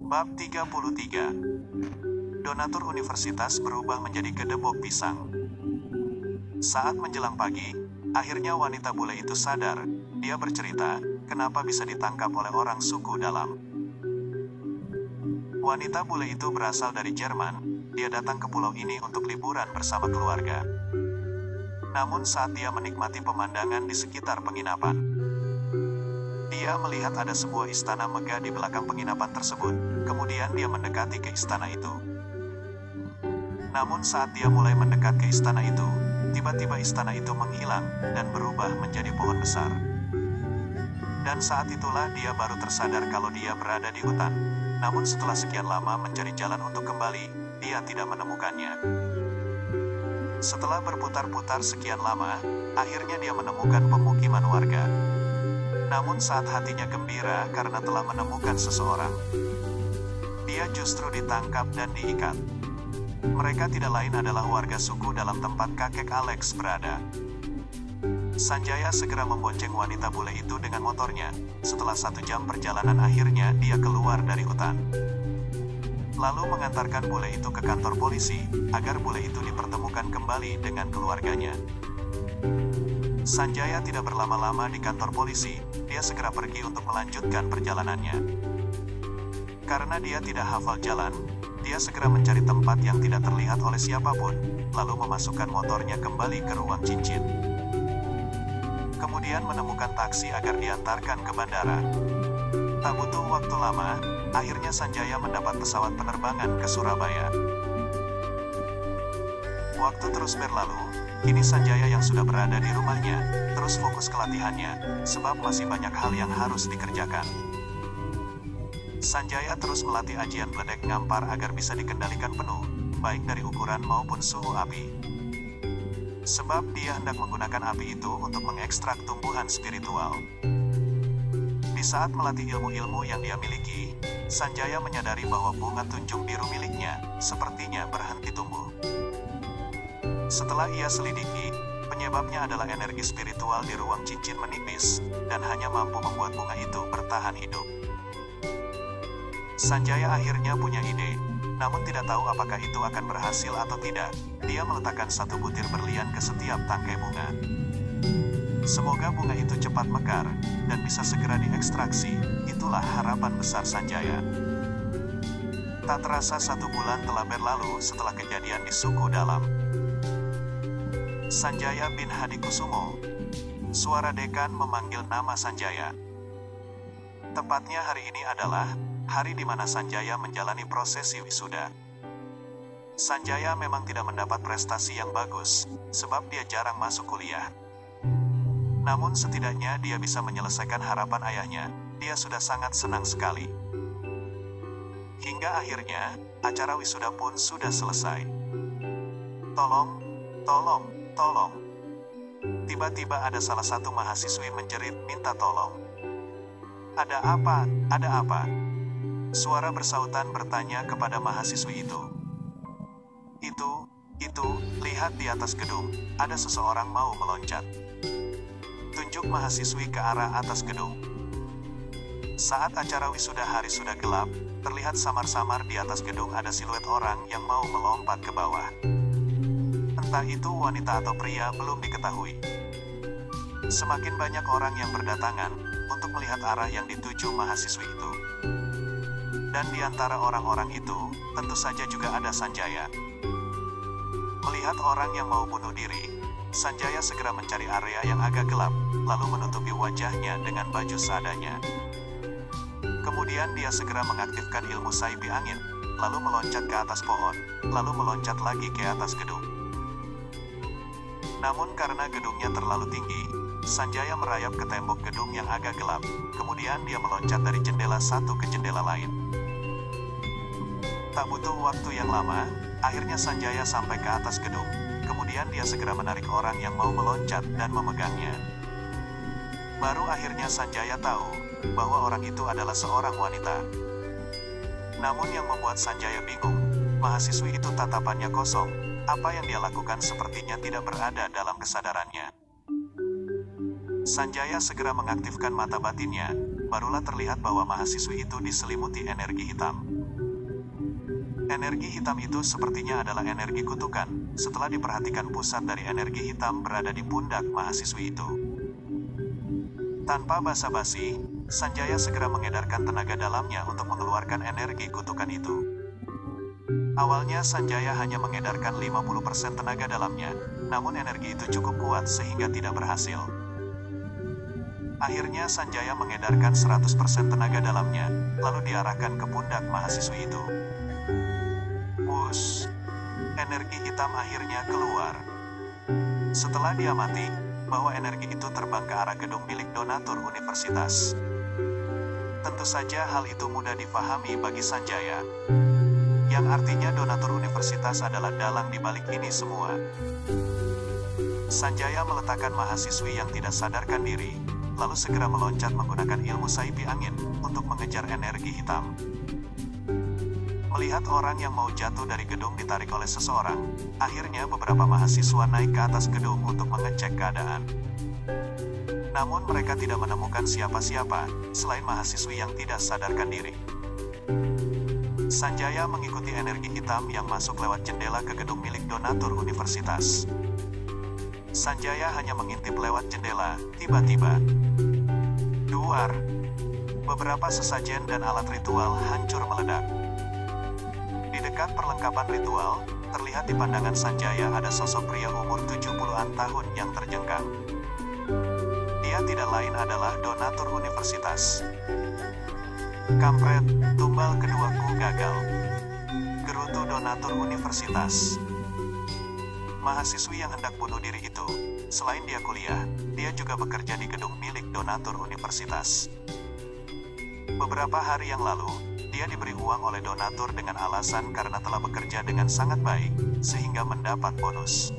Bab 33. Donatur universitas berubah menjadi gedebok pisang. Saat menjelang pagi, akhirnya wanita bule itu sadar. Dia bercerita, kenapa bisa ditangkap oleh orang suku dalam. Wanita bule itu berasal dari Jerman. Dia datang ke pulau ini untuk liburan bersama keluarga. Namun saat dia menikmati pemandangan di sekitar penginapan, dia melihat ada sebuah istana megah di belakang penginapan tersebut. Kemudian dia mendekati ke istana itu. Namun saat dia mulai mendekat ke istana itu, tiba-tiba istana itu menghilang dan berubah menjadi pohon besar. Dan saat itulah dia baru tersadar kalau dia berada di hutan. Namun setelah sekian lama mencari jalan untuk kembali, dia tidak menemukannya. Setelah berputar-putar sekian lama, akhirnya dia menemukan pemukiman warga. Namun saat hatinya gembira karena telah menemukan seseorang, dia justru ditangkap dan diikat. Mereka tidak lain adalah warga suku dalam tempat kakek Alex berada. Sanjaya segera membonceng wanita bule itu dengan motornya. Setelah 1 jam perjalanan akhirnya dia keluar dari hutan. Lalu mengantarkan bule itu ke kantor polisi, agar bule itu dipertemukan kembali dengan keluarganya. Sanjaya tidak berlama-lama di kantor polisi, dia segera pergi untuk melanjutkan perjalanannya. Karena dia tidak hafal jalan, dia segera mencari tempat yang tidak terlihat oleh siapapun, lalu memasukkan motornya kembali ke ruang cincin. Kemudian menemukan taksi agar diantarkan ke bandara. Tak butuh waktu lama, akhirnya Sanjaya mendapat pesawat penerbangan ke Surabaya. Waktu terus berlalu, kini Sanjaya yang sudah berada di rumahnya, terus fokus ke latihannya, sebab masih banyak hal yang harus dikerjakan. Sanjaya terus melatih ajian beledek ngampar agar bisa dikendalikan penuh, baik dari ukuran maupun suhu api. Sebab dia hendak menggunakan api itu untuk mengekstrak tumbuhan spiritual. Di saat melatih ilmu-ilmu yang dia miliki, Sanjaya menyadari bahwa bunga tunjung biru miliknya sepertinya berhenti tumbuh. Setelah ia selidiki, penyebabnya adalah energi spiritual di ruang cincin menipis, dan hanya mampu membuat bunga itu bertahan hidup. Sanjaya akhirnya punya ide, namun tidak tahu apakah itu akan berhasil atau tidak. Dia meletakkan 1 butir berlian ke setiap tangkai bunga. Semoga bunga itu cepat mekar, dan bisa segera diekstraksi. Itulah harapan besar Sanjaya. Tak terasa 1 bulan telah berlalu setelah kejadian di suku dalam. Sanjaya bin Hadikusumo. Suara dekan memanggil nama Sanjaya. Tepatnya hari ini adalah hari di mana Sanjaya menjalani prosesi wisuda. Sanjaya memang tidak mendapat prestasi yang bagus, sebab dia jarang masuk kuliah. Namun setidaknya dia bisa menyelesaikan harapan ayahnya. Dia sudah sangat senang sekali. Hingga akhirnya, acara wisuda pun sudah selesai. Tolong, tolong, tolong. Tiba-tiba ada salah satu mahasiswi menjerit minta tolong. Ada apa? Ada apa? Suara bersautan bertanya kepada mahasiswi itu. Itu, lihat di atas gedung, ada seseorang mau meloncat. Tunjuk mahasiswi ke arah atas gedung. Saat acara wisuda hari sudah gelap, terlihat samar-samar di atas gedung ada siluet orang yang mau melompat ke bawah. Entah itu wanita atau pria belum diketahui. Semakin banyak orang yang berdatangan untuk melihat arah yang dituju mahasiswi itu. Dan di antara orang-orang itu, tentu saja juga ada Sanjaya. Melihat orang yang mau bunuh diri, Sanjaya segera mencari area yang agak gelap, lalu menutupi wajahnya dengan baju seadanya. Kemudian dia segera mengaktifkan ilmu saibi angin, lalu meloncat ke atas pohon, lalu meloncat lagi ke atas gedung. Namun karena gedungnya terlalu tinggi, Sanjaya merayap ke tembok gedung yang agak gelap, kemudian dia meloncat dari jendela satu ke jendela lain. Tak butuh waktu yang lama, akhirnya Sanjaya sampai ke atas gedung. Kemudian dia segera menarik orang yang mau meloncat dan memegangnya. Baru akhirnya Sanjaya tahu bahwa orang itu adalah seorang wanita. Namun yang membuat Sanjaya bingung, mahasiswi itu tatapannya kosong. Apa yang dia lakukan sepertinya tidak berada dalam kesadarannya. Sanjaya segera mengaktifkan mata batinnya, barulah terlihat bahwa mahasiswi itu diselimuti energi hitam. Energi hitam itu sepertinya adalah energi kutukan. Setelah diperhatikan, pusat dari energi hitam berada di pundak mahasiswi itu. Tanpa basa-basi, Sanjaya segera mengedarkan tenaga dalamnya untuk mengeluarkan energi kutukan itu. Awalnya Sanjaya hanya mengedarkan 50% tenaga dalamnya, namun energi itu cukup kuat sehingga tidak berhasil. Akhirnya Sanjaya mengedarkan 100% tenaga dalamnya, lalu diarahkan ke pundak mahasiswi itu. Wush! Energi hitam akhirnya keluar. Setelah dia mati, bahwa energi itu terbang ke arah gedung milik donatur universitas. Tentu saja hal itu mudah dipahami bagi Sanjaya, yang artinya donatur universitas adalah dalang di balik ini semua. Sanjaya meletakkan mahasiswi yang tidak sadarkan diri, lalu segera meloncat menggunakan ilmu saipi angin untuk mengejar energi hitam. Melihat orang yang mau jatuh dari gedung ditarik oleh seseorang, akhirnya beberapa mahasiswa naik ke atas gedung untuk mengecek keadaan. Namun mereka tidak menemukan siapa-siapa, selain mahasiswi yang tidak sadarkan diri. Sanjaya mengikuti energi hitam yang masuk lewat jendela ke gedung milik donatur universitas. Sanjaya hanya mengintip lewat jendela, tiba-tiba duar! Beberapa sesajen dan alat ritual hancur meledak. Di dekat perlengkapan ritual, terlihat di pandangan Sanjaya ada sosok pria umur 70-an tahun yang terjengkang. Dia tidak lain adalah donatur universitas. Kampret, tumbal keduaku gagal. Gerutu donatur universitas. Mahasiswi yang hendak bunuh diri itu, selain dia kuliah, dia juga bekerja di gedung milik donatur universitas. Beberapa hari yang lalu, dia diberi uang oleh donatur dengan alasan karena telah bekerja dengan sangat baik, sehingga mendapat bonus.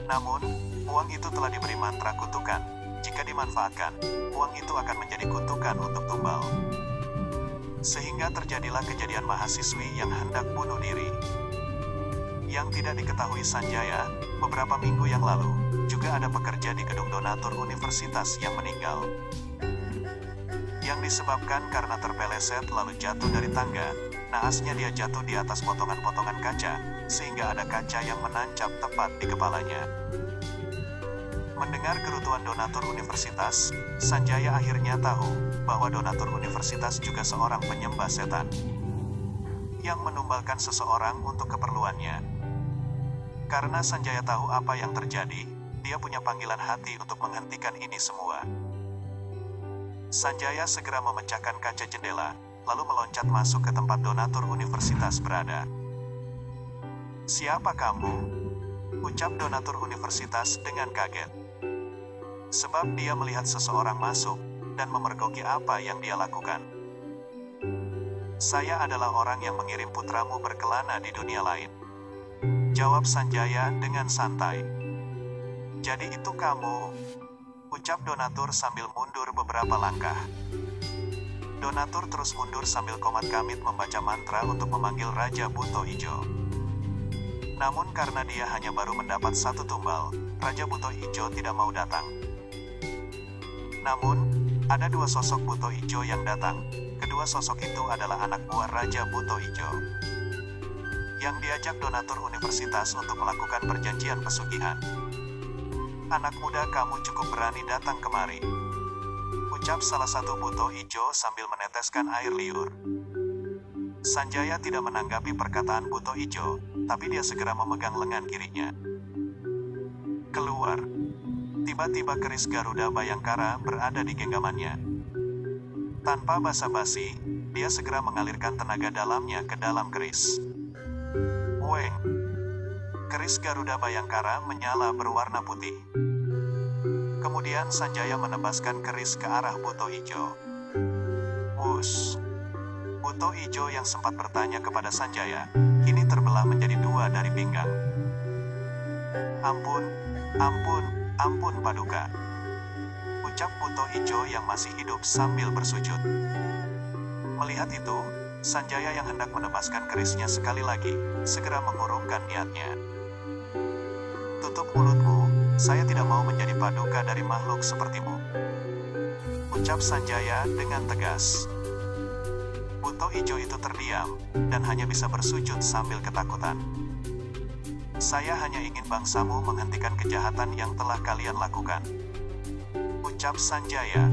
Namun, uang itu telah diberi mantra kutukan. Jika dimanfaatkan, uang itu akan menjadi kutukan untuk tumbal. Sehingga terjadilah kejadian mahasiswi yang hendak bunuh diri. Yang tidak diketahui Sanjaya, beberapa minggu yang lalu, juga ada pekerja di gedung donatur universitas yang meninggal. Yang disebabkan karena terpeleset lalu jatuh dari tangga, naasnya dia jatuh di atas potongan-potongan kaca, sehingga ada kaca yang menancap tepat di kepalanya. Mendengar kerutuan donatur universitas, Sanjaya akhirnya tahu bahwa donatur universitas juga seorang penyembah setan yang menumbalkan seseorang untuk keperluannya. Karena Sanjaya tahu apa yang terjadi, dia punya panggilan hati untuk menghentikan ini semua. Sanjaya segera memecahkan kaca jendela, lalu meloncat masuk ke tempat donatur universitas berada. "Siapa kamu?" ucap donatur universitas dengan kaget. Sebab dia melihat seseorang masuk dan memergoki apa yang dia lakukan. "Saya adalah orang yang mengirim putramu berkelana di dunia lain," jawab Sanjaya dengan santai. "Jadi itu kamu?" ucap donatur sambil mundur beberapa langkah. Donatur terus mundur sambil komat kamit membaca mantra untuk memanggil Raja Buto Ijo. Namun karena dia hanya baru mendapat satu tumbal, Raja Buto Ijo tidak mau datang. Namun, ada dua sosok Buto Ijo yang datang. Kedua sosok itu adalah anak buah Raja Buto Ijo, yang diajak donatur universitas untuk melakukan perjanjian pesugihan. "Anak muda, kamu cukup berani datang kemari," ucap salah satu Buto Ijo sambil meneteskan air liur. Sanjaya tidak menanggapi perkataan Buto Ijo, tapi dia segera memegang lengan kirinya. Keluar. Tiba-tiba keris Garuda Bayangkara berada di genggamannya. Tanpa basa-basi, dia segera mengalirkan tenaga dalamnya ke dalam keris. Weng! Keris Garuda Bayangkara menyala berwarna putih. Kemudian Sanjaya menebaskan keris ke arah Buto Ijo. Wush! Buto Ijo yang sempat bertanya kepada Sanjaya, kini terbelah menjadi dua dari pinggang. "Ampun, ampun, ampun Paduka," ucap Buto Ijo yang masih hidup sambil bersujud. Melihat itu, Sanjaya yang hendak menebaskan kerisnya sekali lagi, segera mengurungkan niatnya. "Tutup mulutmu, saya tidak mau menjadi paduka dari makhluk sepertimu," ucap Sanjaya dengan tegas. Buto Ijo itu terdiam, dan hanya bisa bersujud sambil ketakutan. Saya hanya ingin bangsamu menghentikan kejahatan yang telah kalian lakukan, ucap Sanjaya.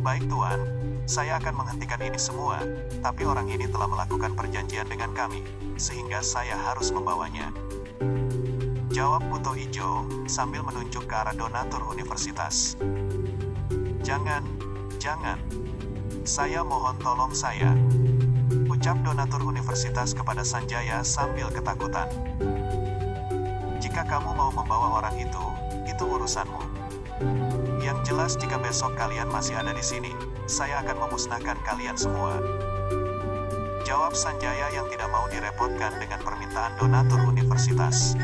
Baik Tuan, saya akan menghentikan ini semua, tapi orang ini telah melakukan perjanjian dengan kami, sehingga saya harus membawanya, jawab Buto Ijo, sambil menunjuk ke arah donatur universitas. Jangan, saya mohon tolong saya, ucap donatur universitas kepada Sanjaya sambil ketakutan. Jika kamu mau membawa orang itu urusanmu. Yang jelas jika besok kalian masih ada di sini, saya akan memusnahkan kalian semua, jawab Sanjaya yang tidak mau direpotkan dengan permintaan donatur universitas.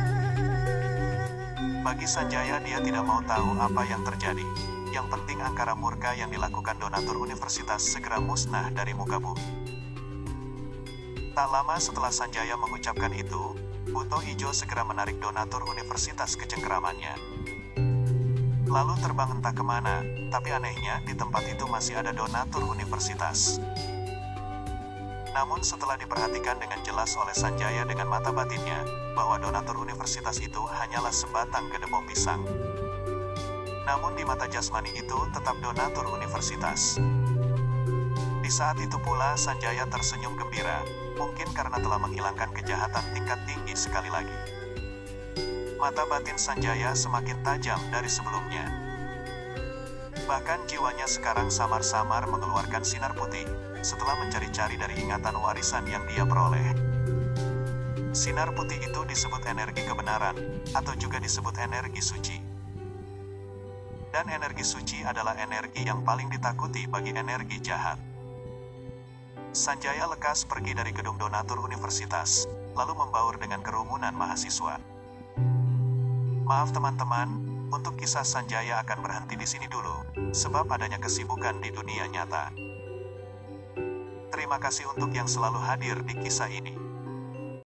Bagi Sanjaya, dia tidak mau tahu apa yang terjadi. Yang penting angkara murka yang dilakukan donatur universitas segera musnah dari muka bumi. Tak lama setelah Sanjaya mengucapkan itu, Buto Ijo segera menarik donatur universitas ke cengkeramannya. Lalu terbang entah kemana, tapi anehnya di tempat itu masih ada donatur universitas. Namun setelah diperhatikan dengan jelas oleh Sanjaya dengan mata batinnya, bahwa donatur universitas itu hanyalah sebatang gedebong pisang. Namun di mata jasmani itu tetap donatur universitas. Di saat itu pula Sanjaya tersenyum gembira, mungkin karena telah menghilangkan kejahatan tingkat tinggi sekali lagi. Mata batin Sanjaya semakin tajam dari sebelumnya. Bahkan jiwanya sekarang samar-samar mengeluarkan sinar putih, setelah mencari-cari dari ingatan warisan yang dia peroleh. Sinar putih itu disebut energi kebenaran, atau juga disebut energi suci. Dan energi suci adalah energi yang paling ditakuti bagi energi jahat. Sanjaya lekas pergi dari gedung donatur universitas, lalu membaur dengan kerumunan mahasiswa. Maaf teman-teman, untuk kisah Sanjaya akan berhenti di sini dulu, sebab adanya kesibukan di dunia nyata. Terima kasih untuk yang selalu hadir di kisah ini.